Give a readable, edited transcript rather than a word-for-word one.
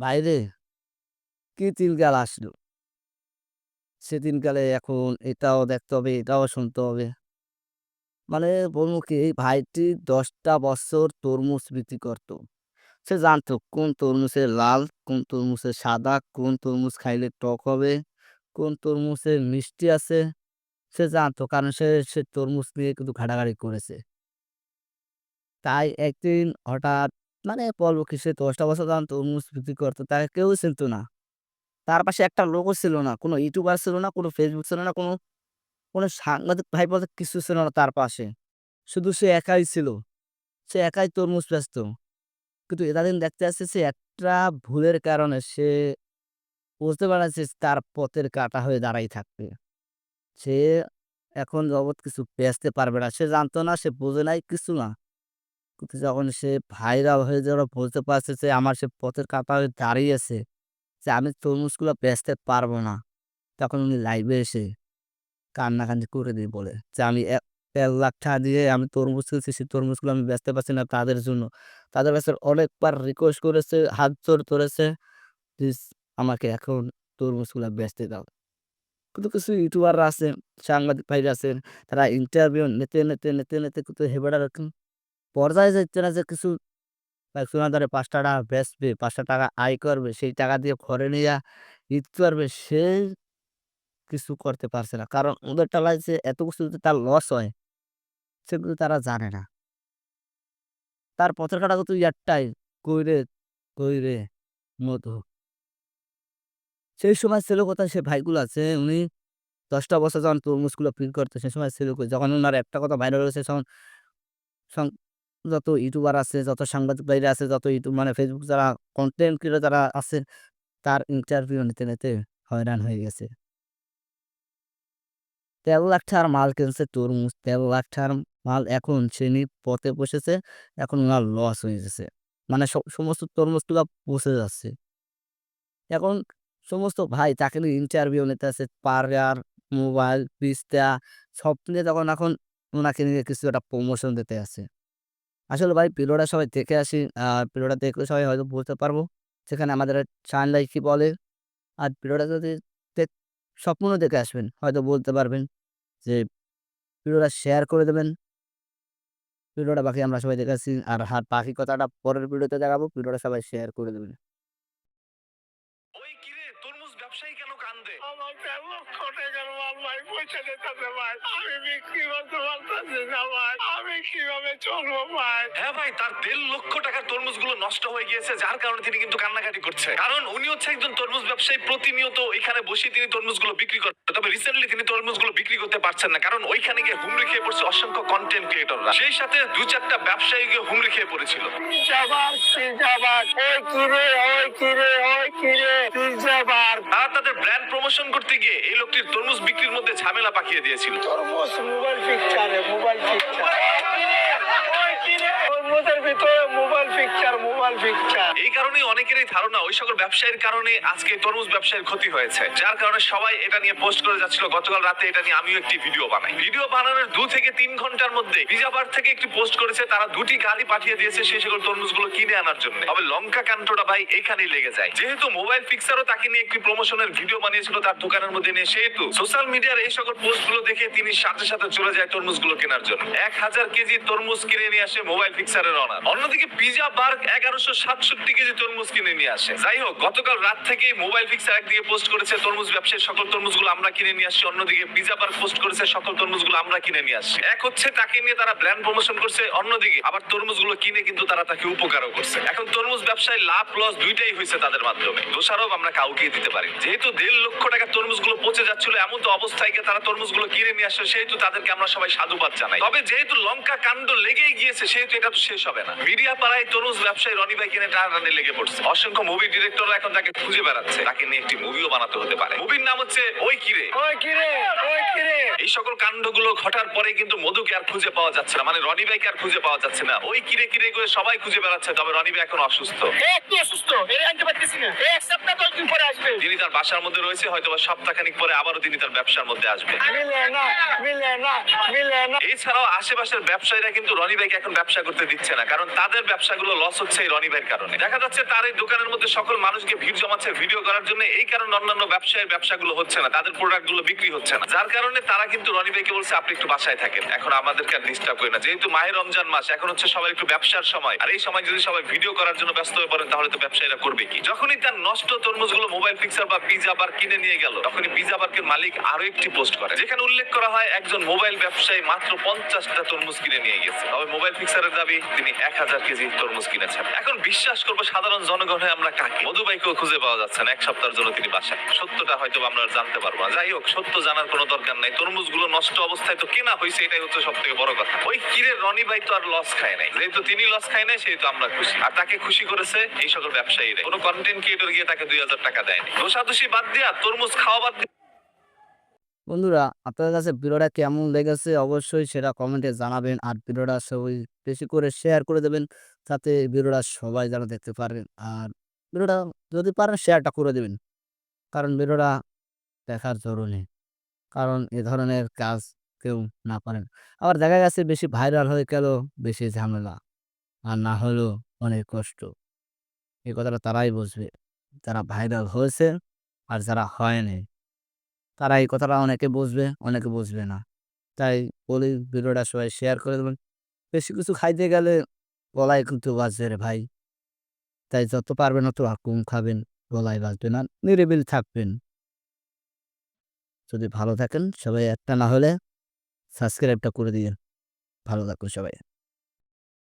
বাইরে কি দিনকাল আসলো। সেদিনকালে এখন এটাও দেখতে হবে, এটাও শুনতে হবে। মানে বলবো কি এই ভাইটি ১০ টা বছর তরমুজ বিক্রি করত। সে জানতো কোন তরমুজে লাল, কোন তরমুজে সাদা, কোন তরমুজ খাইলে টক হবে, কোন তরমুজে মিষ্টি আছে। সে জানতো কারণ সে তরমুজ নিয়ে কিন্তু ঘাটাঘাটি করেছে। তাই একদিন হঠাৎ মানে বলবো কি সে ১০ টা বছর যখন তরমুজ বিক্রি করত তাকে কেউ চিনত না। তার পাশে একটা লোকও ছিল না। কোনো ইউটিউবার ছিল না, কোনো ফেসবুক ছিল না, কোনো সাংবাদিক ভাই বলতে কিছু ছিল না তার পাশে। শুধু সে একাই ছিল। সে একাই তরমুজ বেচত। কিন্তু ইদানিং দেখতে আসতেছি সে একটা ভুলের কারণে সে বুঝতে পারছে তার পথের কাঁটা হয়ে দাঁড়াই থাকবে। সে এখন জগৎ কিছু বেচতে পারবে না। সে জানতো না, সে বোঝে নাই কিছু না। কিন্তু যখন সে ভাইরাল হয়ে যাওয়ার পর বুঝতে পারছে যে আমার সে পথের কাঁটা হয়ে দাঁড়িয়েছে, যে আমি তরমুজগুলো বেচতে পারবো না। তখন উনি লাইভে এসে কান্নাকাটি করে দিয়ে বলে যে, "আমি ৳১,৫০,০০০ দিয়ে আমি তরমুজ কিনছি, সেই তরমুজগুলো আমি বেচতে পারছি না তাদের জন্য।" তাদের কাছে অনেকবার রিকোয়েস্ট করেছে, হাত জোড় ধরেছে, "প্লিজ আমাকে এখন তরমুজগুলা বেচতে দাও।" কিন্তু কিছু ইউটিউবাররা আছেন, সাংবাদিক ভাইরা আছেন, তারা ইন্টারভিউ নিতে কিন্তু হেবেটার এরকম পর্যায়ে যাচ্ছে না যে কিছু একজনের দ্বারা ৳৫ বেচবে, ৳৫ আয় করবে, সেই টাকা দিয়ে ঘরে নিয়া ঈদ করবে, সে কিছু করতে পারছে না। কারণ ওদের টাকায় যে এত কিছু যদি তার লস হয়, সেগুলো তারা জানে না। তার পথের কাঁটা কিন্তু একটাই, "কই রে মধু।" সেই সময় ছিল কোথায় সে ভাইগুলো আছে, উনি ১০ টা বছর যখন তরমুজগুলো বিক্রি করতো, সে সময় ছিল কই? যখন উনার একটা কথা ভাইরাল হয়েছে তখন সং যত ইউটিউবার আছে, যত সাংবাদিক ভাইরা আছে, যত মানে ফেসবুক যারা কনটেন্ট ক্রিয়েটর যারা আছে, তার ইন্টারভিউ নিতে হয়রান হয়ে গেছে। ৳১৩,০০,০০০ মাল কিনছে তরমুজ, ৳১৩,০০,০০০ মাল এখন সে পথে বসেছে। এখন উনার লস হয়ে গেছে। মানে সমস্ত তরমুজগুলা পচে যাচ্ছে। এখন সমস্ত ভাই তাকে নিয়ে ইন্টারভিউ নিতেছে। পার্লার, মোবাইল, পিস্তা সব নিয়ে যখন এখন উনাকে নিয়ে কিছু একটা প্রমোশন দিতে আছে। আসলে ভাই ভিডিওটা সবাই দেখে আসি। ভিডিওটা দেখলে সবাই হয়তো বুঝতে পারবো। সেখানে আমাদের চাইনলাই কি বলে। আর ভিডিওটা যদি দেখ সম্পূর্ণ দেখে আসবেন, হয়তো বলতে পারবেন যে ভিডিওটা শেয়ার করে দেবেন। ভিডিওটা বাকি আমরা সবাই দেখেছি। আর বাকি কথাটা পরের ভিডিওতে দেখাবো। ভিডিওটা সবাই শেয়ার করে দেবেন। ওই কিরে তরমুজ ব্যবসায়ী কেন কান্দে? আমার ১৩,০০,০০০ মাল ভাই পয়সা দিতেছে ভাই। আমি বিক্রি করতে পারতেছি না ভাই। আমি কিভাবে চলবো ভাই? হ্যাঁ ভাই, তার ১,৫০,০০০ টাকার তরমুজগুলো নষ্ট হয়ে গিয়েছে, যার কারণে তিনি কিন্তু কান্নাকাটি করছে। কারণ উনি হচ্ছে একজন তরমুজ ব্যবসায়ী, প্রতিনিয়ত এখানে বসে তিনি তরমুজগুলো বিক্রি করেন। তবে রিসেন্টলি তিনি তরমুজগুলো বিক্রি করতে পারছেন না, কারণ ওইখানে গিয়ে হুমড়ি খেয়ে পড়ছে অসংখ্য কন্টেন্ট ক্রিয়েটররা। সেই সাথে ২-৪টা ব্যবসায়ী গিয়ে হুমড়ি খেয়ে পড়েছিল। আর তাদের ব্র্যান্ড প্রমোশন করতে গিয়ে এই লোকটির তরমুজ বিক্রির মধ্যে ঝামেলা পাকিয়ে দিয়েছিল। তরমুজ মোবাইল পিকচারে মোবাইল পিকচার তরমুজের ভিতরে মোবাইল পিকচার। এই কারণেই অনেকেরই ধারণা ওই সকল ব্যবসায়ীর কারণে আজকে তরমুজ ব্যবসায়ীর ক্ষতি হয়েছে, যার কারণে সবাই এটা নিয়ে পোস্ট করে যাচ্ছিল। গতকাল রাতে এটা নিয়ে আমিও একটি ভিডিও বানাই। ভিডিও বানানোর ২ থেকে ৩ ঘন্টার মধ্যে পিজাবার থেকে একটি পোস্ট করেছে, তারা ২টি গাড়ি পাঠিয়ে দিয়েছে সেই সকল তরমুজগুলো কিনে আনার জন্য। তবে লঙ্কা কান্ডটা ভাই এখানেই লেগে যায়। যেহেতু মোবাইল ফিক্সারও তাকে নিয়ে একটি প্রমোশনের ভিডিও বানিয়েছিল তার দোকানের মধ্যে নিয়ে, সেহেতু সোশ্যাল মিডিয়ার এই সকল পোস্টগুলো দেখে তিনি সাথে সাথে চলে যায় তরমুজগুলো কেনার জন্য। ১,০০০ কেজি তরমুজ কিনে নিয়ে আসে মোবাইল ফিক্সারের অনার। অন্যদিকে পিজা বার্গ ১,১৬৭ কেজি তরমুজ কিনে নিয়ে আসে। যাই হোক, গতকাল রাত থেকে মোবাইল ফিক্সার একদিকে পোস্ট করেছে তরমুজ ব্যবসায়ী সকল তরমুজগুলো আমরা কিনে নিয়ে আসছি, অন্যদিকে পিজা বার্গ পোস্ট করেছে সকল তরমুজগুলো আমরা কিনে নিয়ে আসছি। এক হচ্ছে তাকে নিয়ে তারা ব্র্যান্ড প্রমোশন করছে, অন্যদিকে আবার তরমুজগুলো কিনে কিন্তু তারা তাকে উপকারও করছে। এখন তরমুজ ব্যবসায় লাভ লস দুইটাই হয়েছে তাদের মাধ্যমে। দোষারোপ আমরা কাউকে দিতে পারি। যেহেতু ১,৫০,০০০ টাকার তরমুজগুলো পচে যাচ্ছিল, এমন তো অবস্থায় গিয়ে তারা তরমুজগুলো কিনে নিয়ে আসছে, সেহেতু তাদেরকে আমরা সবাই সাধুবাদ জানাই। তবে যেহেতু লঙ্কা কাণ্ড লেগেই গিয়েছে, সেহেতু এটা তো শেষ হবে না। মিডিয়া পাড়ায় তরমুজ ব্যবসায়ী রনি ভাই কিনে টানাটানি লেগে পড়ছে। অসংখ্য মুভি ডিরেক্টররা এখন তাকে খুঁজে বেড়াচ্ছে, তাকে নিয়ে একটি মুভিও বানাতে হতে পারে। মুভির নাম হচ্ছে ওই কিরে। এই সকল কাণ্ডগুলো ঘটার পরে কিন্তু মধুকে আর খুঁজে পাওয়া যাচ্ছে না, মানে রনি ভাইকে আর খুঁজে পাওয়া যাচ্ছে না। ওই কিরে কিরে করে সবাই খুঁজে বেড়াচ্ছে, তবে রনি ভাই এখন অসুস্থ। তিনি তার বাসার মধ্যে রয়েছে, হয়তো সপ্তাহখানিক পরে আবারও তিনি তার ব্যবসার মধ্যে আসবে। এছাড়াও আশেপাশের ব্যবসায়ীরা কিন্তু রনি ভাইকে এখন ব্যবসা করতে দিচ্ছে নিচ্ছে না, কারণ তাদের ব্যবসাগুলো লস হচ্ছে এই রনি ভাইয়ের কারণে। দেখা যাচ্ছে তার এই দোকানের মধ্যে সকল মানুষকে ভিড় জমাচ্ছে ভিডিও করার জন্য, এই কারণে অন্যান্য ব্যবসায়ীর ব্যবসাগুলো হচ্ছে না, তাদের প্রোডাক্টগুলো বিক্রি হচ্ছে না, যার কারণে তারা কিন্তু রনি ভাইকে বলছে আপনি একটু বাসায় থাকেন, এখন আমাদেরকে আর ডিস্টার্ব করেন না, যেহেতু মাহে রমজান মাস, এখন হচ্ছে সবাই একটু ব্যবসার সময়, আর এই সময় যদি সবাই ভিডিও করার জন্য ব্যস্ত হয়ে পড়েন তাহলে তো ব্যবসায়ীরা করবে কি। যখনই তার নষ্ট তরমুজগুলো মোবাইল ফিক্সার বা পিজা বার কিনে নিয়ে গেল, তখনই পিজা বার্কের মালিক আরো একটি পোস্ট করে, যেখানে উল্লেখ করা হয় একজন মোবাইল ব্যবসায়ী মাত্র 50টা তরমুজ কিনে নিয়ে গেছে, তবে মোবাইল ফিক্সারের দাবি তিনি 1000 কেজি তরমুজ কিনেছেন। এখন বিশ্বাস করবো সাধারণ জনগণ হয়ে আমরা কাকে? মধু ভাইকেও খুঁজে পাওয়া যাচ্ছে না, এক সপ্তাহের জন্য তিনি বাসায়। সত্যটা হয়তো আমরা আর জানতে পারবো না, যাই হোক, সত্য জানার কোনো দরকার নাই, তরমুজগুলো নষ্ট অবস্থায় তো কেনা হয়েছে, এটাই হচ্ছে সব থেকে বড় কথা। ওই কিরে রনি ভাই তো আর লস খায় নাই, যেহেতু তিনি লস খায় নাই সেহেতু আমরা খুশি, আর তাকে খুশি করেছে এই সকল ব্যবসায়ীরা। কোনো কন্টেন্ট ক্রিয়েটর গিয়ে তাকে 2000 টাকা দেয়নি। দোষাদোষি বাদ দিয়া তরমুজ খাওয়া বাদ দিয়ে বন্ধুরা, আপনাদের কাছে ভিডিওটা কেমন লেগেছে অবশ্যই সেটা কমেন্টে জানাবেন। আর ভিডিওটা সবাই বেশি করে শেয়ার করে দেবেন, যাতে ভিডিওটা সবাই যেন দেখতে পারেন। আর ভিডিওটা যদি পারেন শেয়ারটা করে দেবেন, কারণ ভিডিওটা দেখার জরুরি। কারণ এ ধরনের কাজ কেউ না পারেন। আবার দেখা গেছে বেশি ভাইরাল হয়ে গেল বেশি ঝামেলা, আর না হলেও অনেক কষ্ট। এই কথাটা তারাই বুঝবে যারা ভাইরাল হয়েছে, আর যারা হয়নি তারা এই কথাটা অনেকে বুঝবে, অনেকে বুঝবে না। তাই বলি ভিডিওটা সবাই শেয়ার করে দেবেন। বেশি কিছু খাইতে গেলে গলায় কিন্তু বাজবে রে ভাই। তাই যত পারবেন অত কম খাবেন, গলায় বাজবে না। নিরিবিলি থাকবেন। যদি ভালো থাকেন সবাই, একটা না হলে সাবস্ক্রাইবটা করে দিয়েন। ভালো থাকুন সবাই।